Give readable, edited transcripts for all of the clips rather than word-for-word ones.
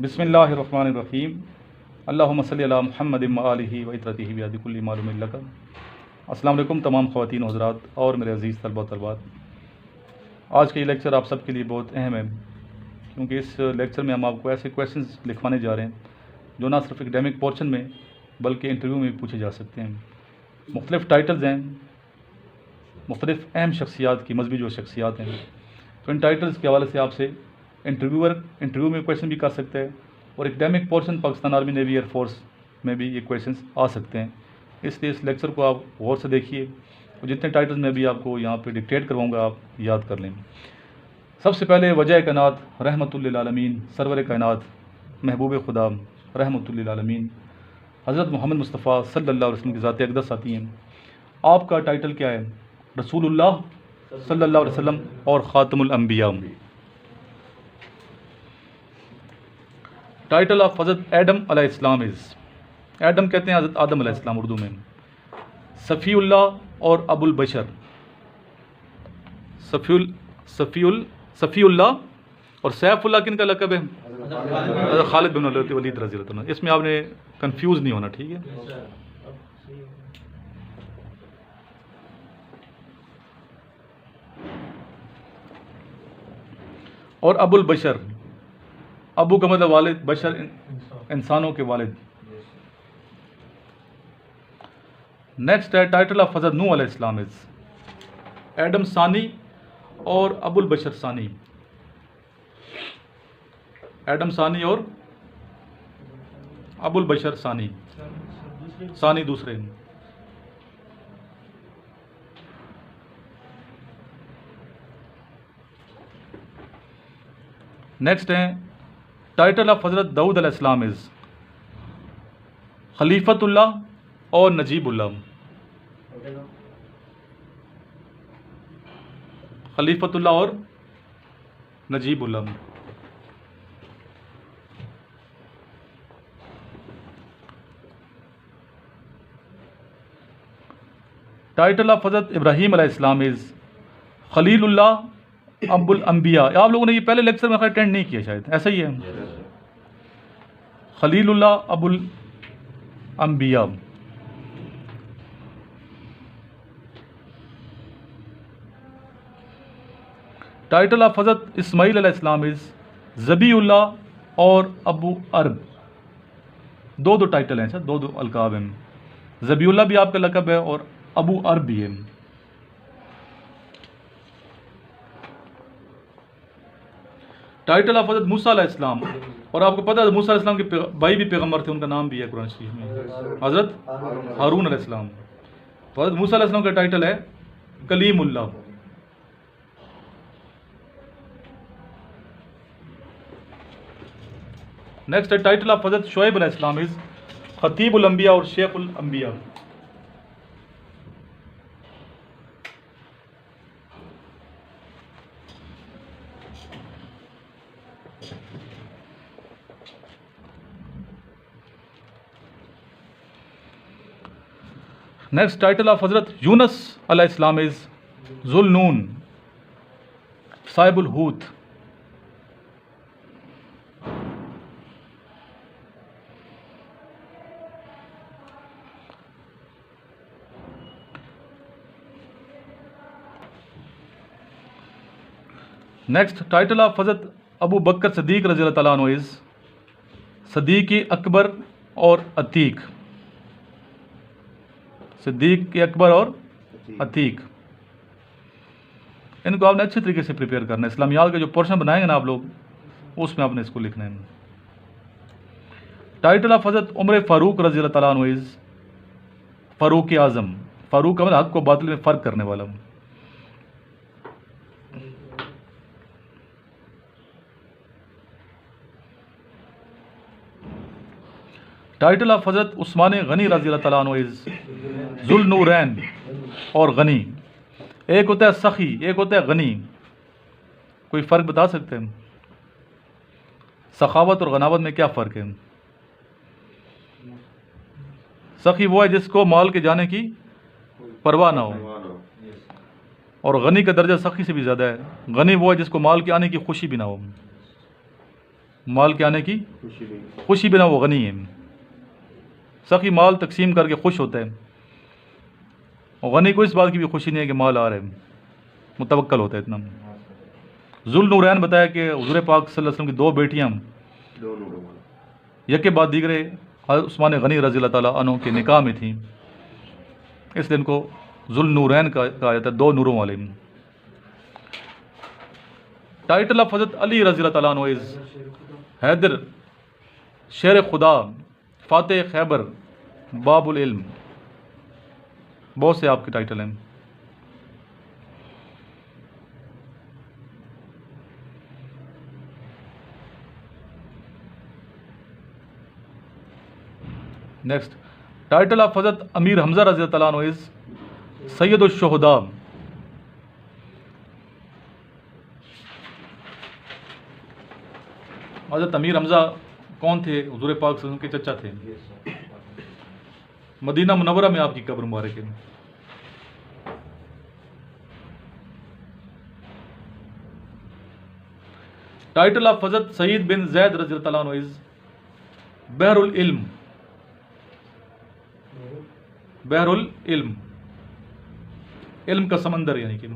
बिस्मिल्लाहिर्रहमानिर्रहीम। अल्लाहुम्मा सल्लि अला मुहम्मद व आलिहि व इत्रतिहि बियदि कुल्ली मालूमिन लक। अस्सलाम वालेकुम तमाम ख़वातीन हज़रात और मेरे अज़ीज़ तलबा तलबात। आज का ये लेक्चर आप सबके लिए बहुत अहम है, क्योंकि इस लेक्चर में हम आपको ऐसे क्वेश्चंस लिखवाने जा रहे हैं जो ना सिर्फ एकेडमिक पोर्शन में बल्कि इंटरव्यू में भी पूछे जा सकते हैं। मुख्तलिफ़ टाइटल्स हैं, मुख्तलिफ़ अहम शख्सियात की, मजहबी जो शख्सियात हैं, तो इन टाइटल्स के हवाले से आपसे इंटरव्यू में क्वेश्चन भी कर सकते हैं और academic portion Pakistan army navy air force में भी ये क्वेश्चंस आ सकते हैं। इसलिए इस लेक्चर को आप गौर से देखिए और जितने टाइटल्स मैं भी आपको यहाँ पे डिक्टेट करवाऊँगा आप याद कर लें। सबसे पहले वजह कायनात रहमतुल लिल आलमीन, सरवर कायनात महबूब खुदा रहमतुल लिल आलमीन हज़रत मोहम्मद मुस्तफ़ा सल्लल्लाहु अलैहि वसल्लम की ज़ात अक़दस आती हैं। आपका टाइटल क्या है? रसूलुल्लाह सल्लल्लाहु अलैहि वसल्लम और ख़ातमुल अंबिया। टाइटल ऑफ हज़रत एडम अलैहिस्सलाम इज़, एडम कहते हैं हज़रत आदम अलैहिस्सलाम उर्दू में। सफ़ीउल्लाह और अबुल बशर, सफ़ीउल्लाह और सैफ़ुल्लाह किन का लक़ब है? खालिद बिन वलीद रज़ी अल्लाह अन्हु। इसमें आपने कंफ्यूज नहीं होना, ठीक है। और अबुल बशर, अबू का मतलब वालिद, बशर इंसानों के वालिद। नेक्स्ट है टाइटल ऑफ हज़रत नूह अलैहिस्सलाम इज़, एडम सानी और अबुल बशर सानी। एडम सानी और अबुल बशर सानी, सानी दूसरे। नेक्स्ट है टाइटल ऑफ हज़रत दाऊद अलैहिस्सलाम इज़ खलीफतुल्लाह और नजीबुल्लाह। खलीफतुल्लाह और नजीबुल्लाह। टाइटल ऑफ हज़रत इब्राहीम अलैहिस्सलाम इज़ खलीलुल्लाह अबुल अंबिया। आप लोगों ने ये पहले लेक्चर में अटेंड नहीं किया शायद, ऐसा ही है। खलीलुल्लाह अबुल अंबिया। टाइटल ऑफ हज़रत इस्माइल अलैहिस्सलाम इज़ ज़बीउल्लाह और अबू अरब। दो टाइटल हैं सर, दो अलकाब हैं। ज़बीउल्लाह भी आपका लक़ब है और अबू अरब भी है। टाइटल ऑफ हज़रत मूसा अलैहिस्सलाम, और आपको पता है मूसा अलैहिस्सलाम के भाई भी पैगंबर थे, उनका नाम भी है कुरान शरीफ में, हज़रत हारून अलैहिस्सलाम। तो हज़रत मूसा अलैहिस्सलाम का टाइटल है कलीमुल्लाह। नेक्स्ट है टाइटल ऑफ हज़रत शुएब अलैहिस्सलाम इज़ खतीबुल अंबिया और शेखुल अंबिया। नेक्स्ट टाइटल ऑफ हज़रत यूनस अलैहिस्सलाम इज़ ज़ुल्नून साहिबुल हूत। नेक्स्ट टाइटल ऑफ हज़रत अबू बकर सदीक रज़ी अल्लाह तआला अन्हु इज़ सदीक़ अकबर और अतीक। सिद्दीक अकबर और अतीक, इनको आपने अच्छे तरीके से प्रिपेयर करना है। इस्लामियात के जो पोर्शन बनाएंगे ना आप लोग, उसमें आपने इसको लिखना है। टाइटल ऑफ हज़रत उमर फ़ारूक रज़ी अल्लाह तआला अन्हु इज़ फ़ारूक आज़म। फ़ारूक का मतलब हक़ को बातिल में फ़र्क करने वाला। टाइटल ऑफ हज़रत उस्मान गनी रज़ी अल्लाह तआला अन्हु इज़ ज़ुल्नूरैन और गनी। एक होता है सखी, एक होता है गनी। कोई फ़र्क बता सकते हैं? सखावत और गनावत में क्या फ़र्क है? सखी वो है जिसको माल के जाने की परवाह ना हो, और गनी का दर्जा सखी से भी ज़्यादा है। गनी वो है जिसको माल के आने की खुशी भी ना हो। माल के आने की खुशी बिना वो गनी है। सखी माल तकसीम करके खुश होता है, और गनी को इस बात की भी खुशी नहीं है कि माल आ रहा है, मुतवक्कल होता है इतना। जुल्नूरैन बताया कि हुज़ूर पाक सल्लल्लाहु अलैहि वसल्लम की दो बेटियां एक के बाद दीगरे हज़रत उस्मान गनी रज़ी अल्लाह ताला अन्हु के निकाह में थीं, इसलिए इनको जुल्नूरैन कहा जाता है, दो नूरों वाले। टाइटल ऑफ हज़रत अली रज़ी अल्लाह ताला अन्हु इज़ हैदर शेर खुदा फ़ातिह खैबर बाबुल इल्म। बहुत से आपके टाइटल हैं। नेक्स्ट टाइटल ऑफ हज़रत अमीर हमज़ा रज़ी अल्लाह अन्हु इज़ सैयदुश शुहदा। हज़रत अमीर हमज़ा कौन थे? हुज़ूर पाक सल्लल्लाहु अलैहि वसल्लम के चचा थे। मदीना मुनव्वरा में आपकी कब्र मुबारक है। टाइटल ऑफ हज़रत सईद बिन ज़ैद रज़ी अल्लाह अन्हु इज़ बहरुल इल्म। बहरुल इल्म, इल्म का समंदर यानी कि।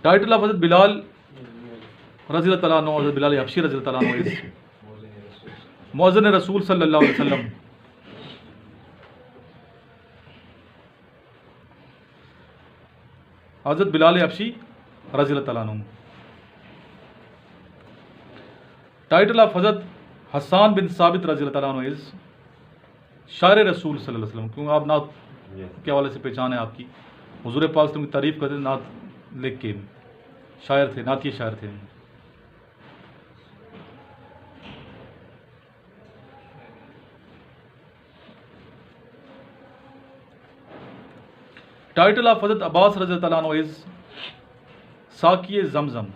टाइटल ऑफ हज़रत बिलाल रज़ी अल्लाह अन्हु, हज़रत बिलाल हबशी रज़ी अल्लाह अन्हु इज़ मुअज़्ज़िन रसूल सल्लल्लाहु अलैहि वसल्लम। हज़रत बिलाल हबशी रज़ी अल्लाह अन्हु। टाइटल ऑफ हज़रत हसन बिन साबित रज़ी अल्लाह अन्हु इज़ शायर रसूल सल्लल्लाहु अलैहि वसल्लम। क्योंकि आप नात के हवाले से पहचान है आपकी, हुज़ूर पाक सल्लल्लाहु अलैहि वसल्लम की तारीफ़ करते नात लिख के, शायर थे, नातिए शायर थे। टाइटल ऑफ हज़रत अब्बास रज़ी अल्लाह अन्हु इज़ साक़ी ज़मज़म,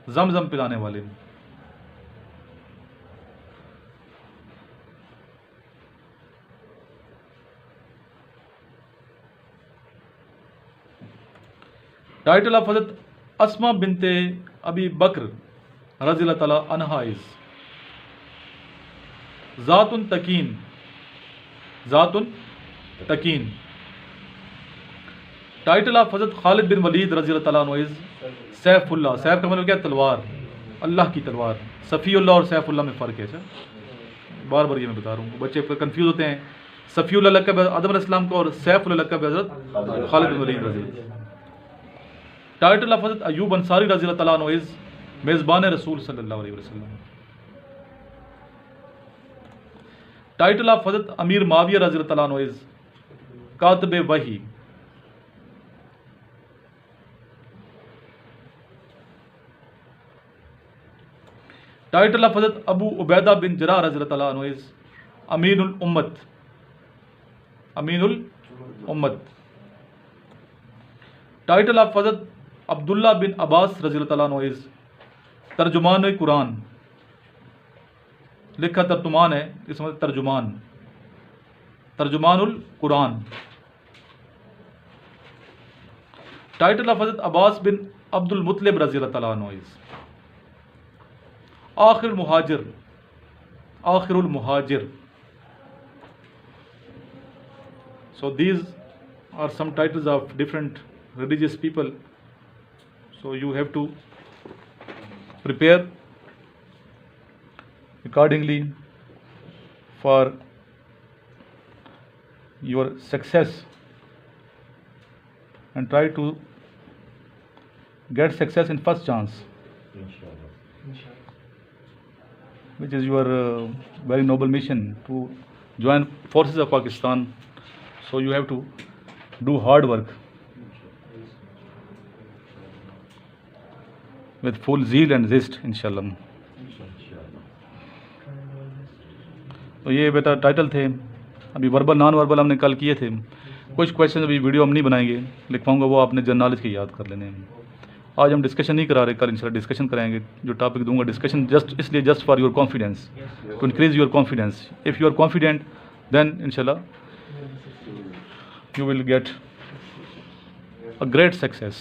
ज़मज़म पिलाने वाले। टाइटल ऑफ हज़रत अस्मा बिनते अबी बकर रज़ी अल्लाह ताला अन्हा इज़ ज़ातुन तकीन, ज़ातुन तकीन। टाइटल ऑफ हज़रत खालिद बिन वलीद रज़ी अल्लाह ताला अन्हु इज़ सैफुल्लाह। सैफ का मतलब क्या? तलवार, अल्लाह की तलवार। सफ़ीउल्लाह और सैफुल्लाह में फ़र्क है। अच्छा, बार बार ये मैं बता रहा हूँ, बच्चे कंफ्यूज होते हैं। सफ़ीउल्लाह लक़ब आदम अलैहिस्सलाम को और सैफुल्लाह लक़ब हज़रत खालिद बिन वलीद रज़ी। टाइटल ऑफ हज़रत अयूब अंसारी रज़ी अल्लाह ताला अन्हु इज़ मेज़बान रसूल सल्लल्लाहु अलैहि वसल्लम। टाइटल ऑफ हज़रत अमीर माविया रज़ी अल्लाह ताला अन्हु इज़ कातिब वही। टाइटल ऑफ हज़रत अबू उबैदा बिन जराह रज़ी अल्लाह ताला अन्हु इज़ अमीनुल उम्मत, अमीनुल उम्मत। टाइटल ऑफ हज़रत अब्दुल्ला बिन अब्बास रज़ी अल्लाह ताला अन्हु इज़ तर्जुमान कुरान। लिखा तर्जुमान है, इस मतलब तर्जुमान, तर्जुमानुल कुरान। टाइटल ऑफ हज़रत अब्बास बिन अब्दुल मुत्तलिब रज़ी अल्लाह ताला अन्हु इज़ आखिरुल मुहाजिर, आखिरुल मुहाजिर। So these are some titles of different religious people. So you have to prepare accordingly for your success and try to get success in first chance, which is your very noble mission to join forces of Pakistan. So you have to do hard work with full zeal and zest, इंशाल्लाह। तो ये बेटा title थे। अभी verbal non verbal हमने कल किए थे। कुछ क्वेश्चन अभी वीडियो हम नहीं बनाएंगे, लिखवाऊंगा, वो आपने जनरल नॉलेज के याद कर लेने हैं। आज हम डिस्कशन नहीं करा रहे, कल इंशाल्लाह डिस्कशन कराएंगे। जो टॉपिक दूंगा discussion just for your confidence, to increase your confidence. If you are confident then इंशाल्लाह you will get a great success,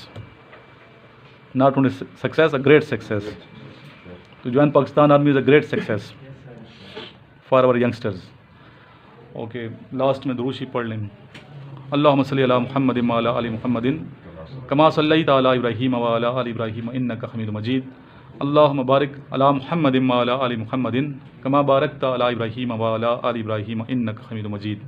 not only success, a great success. To join Pakistan Army is a great success for our youngsters. Okay, last में दुरूद पढ़ लें। अल्लाहुम्मा सल्ली अला मुहम्मदिन व अला आलि मुहम्मदिन कमा सल्लैता अला इब्राहीम व अला आलि इब्राहीम इन्नका हमीदुम मजीद। अल्लाहुम्मा बारिक अला मुहम्मदिन व अला आलि मुहम्मदिन कमा बारकता अला इब्राहीम व अला आलि इब्राहीम इन्नका हमीदुम मजीद।